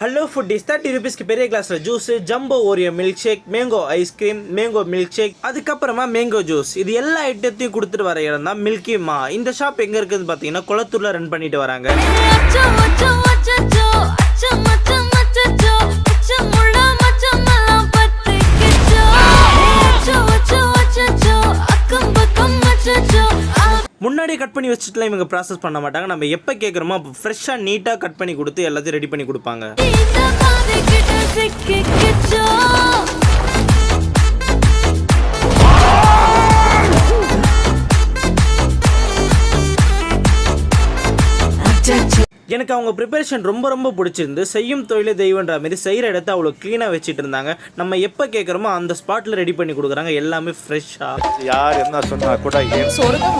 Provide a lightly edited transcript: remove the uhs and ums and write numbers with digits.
Hello foodies 30 ரூபீஸ்க்கு பெரிய கிளாஸில் juice, jumbo Oreo milkshake, mango ice cream, mango milkshake, அதுக்கப்புறமா மேங்கோ ஜூஸ், இது எல்லா ஐட்டத்தையும் கொடுத்துட்டு வர இடம் தான் மில்கி மா. இந்த ஷாப் எங்கே இருக்குதுன்னு பார்த்தீங்கன்னா குளத்தூரில் ரன் பண்ணிட்டு வராங்க. முன்னாடி கட் பண்ணி வச்சுட்டுலாம் இவங்க ப்ராசஸ் பண்ண மாட்டாங்க. நம்ம எப்போ கேட்குறோமோ அப்போ ஃப்ரெஷ்ஷாக நீட்டாக கட் பண்ணி கொடுத்து எல்லாத்தையும் ரெடி பண்ணி கொடுப்பாங்க. எனக்கு அவங்க ப்ரிப்பரேஷன் ரொம்ப பிடிச்சிருந்து. செய்யும் தொழிலே தெய்வன்ற மாதிரி செய்கிற இடத்த அவ்வளோ க்ளீனாக வச்சுட்டு இருந்தாங்க. நம்ம எப்போ கேட்குறோமோ அந்த ஸ்பாட்டில் ரெடி பண்ணி கொடுக்குறாங்க. எல்லாமே ஃப்ரெஷ்ஷாக. யார் என்ன சொன்னா கூட சொர்க்கம்